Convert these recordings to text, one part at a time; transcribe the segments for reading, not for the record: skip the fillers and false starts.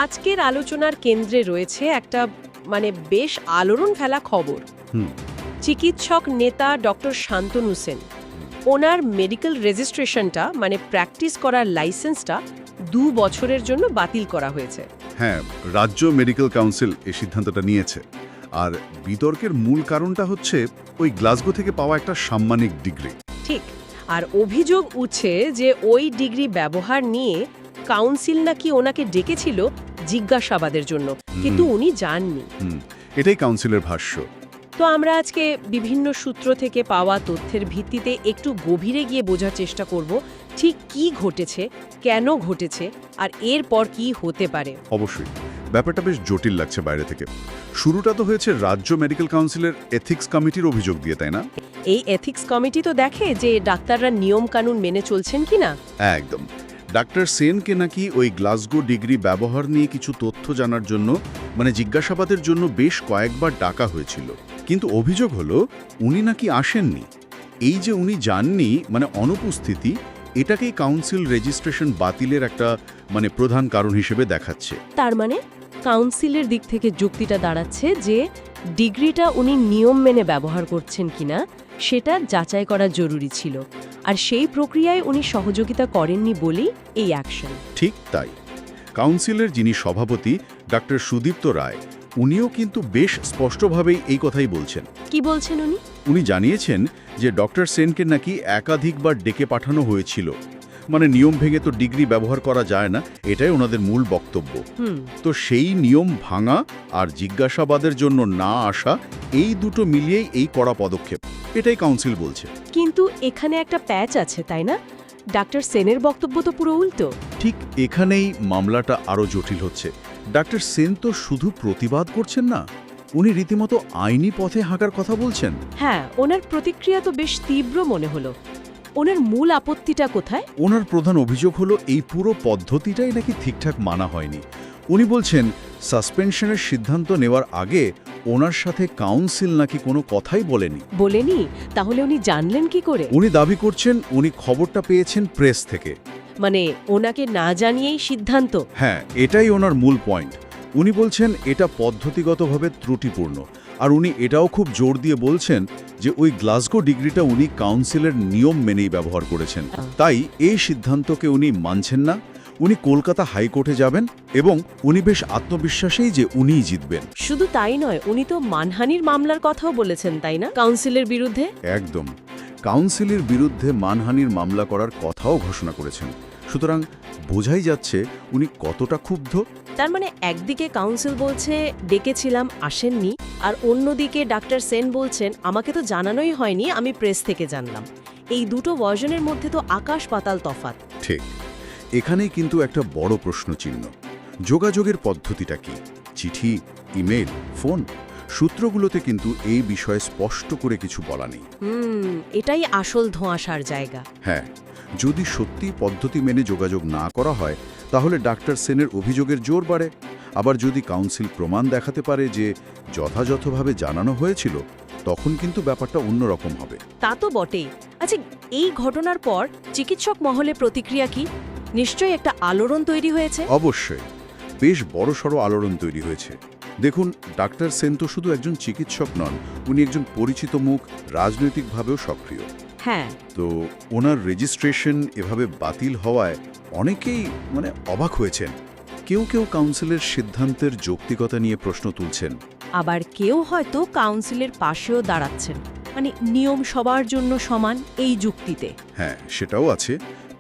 আজকের আলোচনার কেন্দ্রে রয়েছে একটা বেশ আলোড়ন ফেলা খবর। চিকিৎসক নেতা ডক্টর শান্তনু সেন, ওনার মেডিকেল রেজিস্ট্রেশনটা প্র্যাকটিস করার লাইসেন্সটা 2 বছরের জন্য বাতিল করা হয়েছে। হ্যাঁ, রাজ্য মেডিকেল কাউন্সিল এই সিদ্ধান্তটা নিয়েছে। আর বিতর্কের মূল কারণটা হচ্ছে ওই গ্লাসগো থেকে পাওয়া একটা সাম্মানিক ডিগ্রি। ঠিক, আর অভিযোগ উঠছে যে ওই ডিগ্রি ব্যবহার নিয়ে কাউন্সিল নাকি ওনাকে ডেকেছিল জিজ্ঞাসাবাদের জন্য, কিন্তু উনি যাননি। এটাই কাউন্সিলের ভাষ্য। তো আমরা আজকে বিভিন্ন সূত্র থেকে পাওয়া তথ্যের ভিত্তিতে একটু গভীরে গিয়ে বোঝার চেষ্টা করব ঠিক কি ঘটেছে, কেন ঘটেছে, আর এরপর কি হতে পারে। অবশ্যই ব্যাপারটা বেশ জটিল লাগছে বাইরে থেকে। শুরুটা তো হয়েছে রাজ্য মেডিকেল কাউন্সিলের এথিক্স কমিটির অভিযোগ দিয়ে, তাই না? এই এথিক্স কমিটি তো দেখে যে ডাক্তাররা নিয়ম কানুন মেনে চলছেন কিনা। একদম। ডাক্তার সেনকে নাকি ওই গ্লাসগো ডিগ্রি ব্যবহার নিয়ে কিছু তথ্য জানার জন্য জিজ্ঞাসাবাদের জন্য বেশ কয়েকবার ডাকা হয়েছিল, কিন্তু অভিযোগ হলো উনি নাকি আসেননি। এই যে উনি যাননি, অনুপস্থিতি, এটাকেই কাউন্সিল রেজিস্ট্রেশন বাতিলের একটা প্রধান কারণ হিসেবে দেখাচ্ছে। তার কাউন্সিলের দিক থেকে যুক্তিটা দাঁড়াচ্ছে যে ডিগ্রিটা উনি নিয়ম মেনে ব্যবহার করছেন কিনা সেটা যাচাই করা জরুরি ছিল, আর সেই প্রক্রিয়ায় উনি সহযোগিতা করেননি বলেই এই অ্যাকশন। ঠিক তাই। কাউন্সিলের যিনি সভাপতি ডাক্তার সুদীপ্ত রায়, উনিও কিন্তু বেশ স্পষ্টভাবেই এই কথাই বলছেন। কি বলছেন উনি? উনি জানিয়েছেন যে ডক্টর সেনকে নাকি একাধিকবার ডেকে পাঠানো হয়েছিল। নিয়ম ভেঙে তো ডিগ্রি ব্যবহার করা যায় না, এটাই ওনাদের মূল বক্তব্য। তো সেই নিয়ম ভাঙা আর জিজ্ঞাসাবাদের জন্য না আসা, এই দুটো মিলিয়েই এই কড়া পদক্ষেপ, এটাই কাউন্সিল বলছে। কিন্তু এখানে একটা প্যাচ আছে, তাই না? ডাক্তার সেনের বক্তব্য তো পুরো উল্টো। ঠিক এখানেই মামলাটা আরও জটিল হচ্ছে। ডাক্তার সেন তো শুধু প্রতিবাদ করছেন না, উনি রীতিমতো আইনি পথে হাঁটার কথা বলছেন। হ্যাঁ, ওনার প্রতিক্রিয়া তো বেশ তীব্র মনে হলো। ওনার মূল আপত্তিটা কোথায়? ওনার প্রধান অভিযোগ হলো এই পুরো পদ্ধতিটাই নাকি ঠিকঠাক মানা হয়নি। উনি বলছেন সাসপেনশনের সিদ্ধান্ত নেওয়ার আগে ওনার সাথে কাউন্সিল নাকি কোনো কথাই বলেনি। তাহলে উনি জানলেন কি করে? উনি দাবি করছেন উনি খবরটা পেয়েছেন প্রেস থেকে। ওনাকে না জানিয়েই সিদ্ধান্ত? হ্যাঁ, এটাই ওনার মূল পয়েন্ট। উনি বলছেন এটা পদ্ধতিগতভাবে ত্রুটিপূর্ণ, আর উনি এটাও খুব জোর দিয়ে বলছেন যে ওই গ্লাসগো ডিগ্রিটা উনি কাউন্সিলের নিয়ম মেনেই ব্যবহার করেছেন। তাই এই সিদ্ধান্তকে উনি মানছেন না। উনি কলকাতা হাইকোর্টে যাবেন এবং উনি বেশ আত্মবিশ্বাসেই যে উনিই জিতবেন। শুধু তাই নয়, উনি তো মানহানির মামলার কথাও বলেছেন, তাই না? কাউন্সিলের বিরুদ্ধে? একদম, কাউন্সিলের বিরুদ্ধে মানহানির মামলা করার কথাও ঘোষণা করেছেন। সুতরাং বোঝাই যাচ্ছে উনি কতটা ক্ষুব্ধ। তার একদিকে কাউন্সিল বলছে ডেকেছিলাম, আসেননি, আর অন্যদিকে ডাক্তার সেন বলছেন আমাকে তো জানানোই হয়নি, আমি প্রেস থেকে জানলাম। এই দুটো ভার্জনের মধ্যে তো আকাশ পাতাল তফাৎ। ঠিক, এখানেই কিন্তু একটা বড় প্রশ্নচিহ্ন। যোগাযোগের পদ্ধতিটা কি? চিঠি, ইমেল, ফোন? সূত্রগুলোতে কিন্তু এই বিষয়ে স্পষ্ট করে কিছু বলা নেই। এটাই আসল ধোঁয়াশার জায়গা। হ্যাঁ, যদি সত্যি পদ্ধতি মেনে যোগাযোগ না করা হয় তাহলে ডাক্তার সেনের অভিযোগের জোর বাড়ে। আবার যদি কাউন্সিল প্রমাণ দেখাতে পারে যে যথাযথভাবে জানানো হয়েছিল, তখন কিন্তু ব্যাপারটা অন্যরকম হবে। তা তো বটেই। আচ্ছা, এই ঘটনার পর চিকিৎসক মহলে প্রতিক্রিয়া কি? নিশ্চয়ই একটা আলোড়ন তৈরি হয়েছে। অবশ্যই, বেশ বড়সড় আলোড়ন তৈরি হয়েছে। দেখুন, ডাক্তার সেন তো শুধু একজন চিকিৎসক নন, উনি একজন পরিচিত মুখ, রাজনৈতিকভাবেও সক্রিয়। হ্যাঁ, তো ওনার রেজিস্ট্রেশন এভাবে বাতিল হওয়ায় অনেকেই অবাক হয়েছেন। কেউ কেউ কাউন্সিলের সিদ্ধান্তের যৌক্তিকতা নিয়ে প্রশ্ন তুলছেন। আবার কেউ হয়তো কাউন্সিলের পাশেও দাঁড়াচ্ছেন, নিয়ম সবার জন্য সমান এই যুক্তিতে। হ্যাঁ, সেটাও আছে।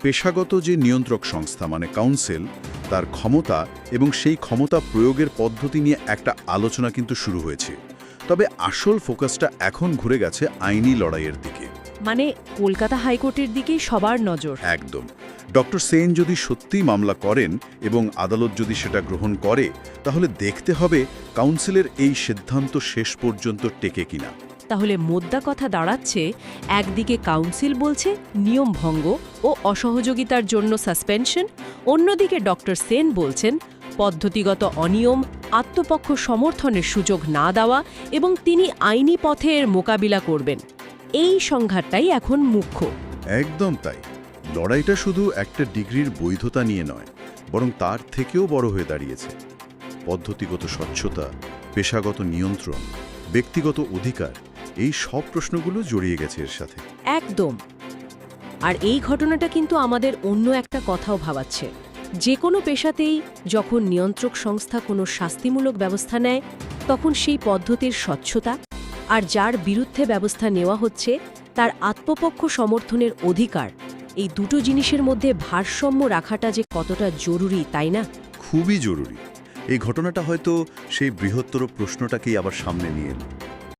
পেশাগত যে নিয়ন্ত্রক সংস্থা কাউন্সিল, তার ক্ষমতা এবং সেই ক্ষমতা প্রয়োগের পদ্ধতি নিয়ে একটা আলোচনা কিন্তু শুরু হয়েছে। তবে আসল ফোকাসটা এখন ঘুরে গেছে আইনি লড়াইয়ের দিকে। কলকাতা হাইকোর্টের দিকেই সবার নজর। একদম। ডক্টর সেন যদি সত্যিই মামলা করেন এবং আদালত যদি সেটা গ্রহণ করে, তাহলে দেখতে হবে কাউন্সিলের এই সিদ্ধান্ত শেষ পর্যন্ত টেকে কিনা। তাহলে মোদ্দা কথা দাঁড়াচ্ছে, একদিকে কাউন্সিল বলছে নিয়ম ভঙ্গ ও অসহযোগিতার জন্য সাসপেনশন, অন্যদিকে ডক্টর সেন বলছেন পদ্ধতিগত অনিয়ম, আত্মপক্ষ সমর্থনের সুযোগ না দেওয়া এবং তিনি আইনি পথে এর মোকাবিলা করবেন। এই সংঘাতটাই এখন মুখ্য। একদম তাই। লড়াইটা শুধু একটা ডিগ্রির বৈধতা নিয়ে নয়, বরং তার থেকেও বড় হয়ে দাঁড়িয়েছে। পদ্ধতিগত স্বচ্ছতা, পেশাগত নিয়ন্ত্রণ, ব্যক্তিগত অধিকার, এই সব প্রশ্নগুলো জড়িয়ে গেছে এর সাথে। একদম। আর এই ঘটনাটা কিন্তু আমাদের অন্য একটা কথাও ভাবাচ্ছে। যে কোনো পেশাতেই যখন নিয়ন্ত্রক সংস্থা কোনো শাস্তিমূলক ব্যবস্থা নেয়, তখন সেই পদ্ধতির স্বচ্ছতা আর যার বিরুদ্ধে ব্যবস্থা নেওয়া হচ্ছে তার আত্মপক্ষ সমর্থনের অধিকার, এই দুটো জিনিসের মধ্যে ভারসাম্য রাখাটা যে কতটা জরুরি, তাই না? খুবই জরুরি। এই ঘটনাটা হয়তো সেই বৃহত্তর প্রশ্নটাকেই আবার সামনে নিয়ে এলো।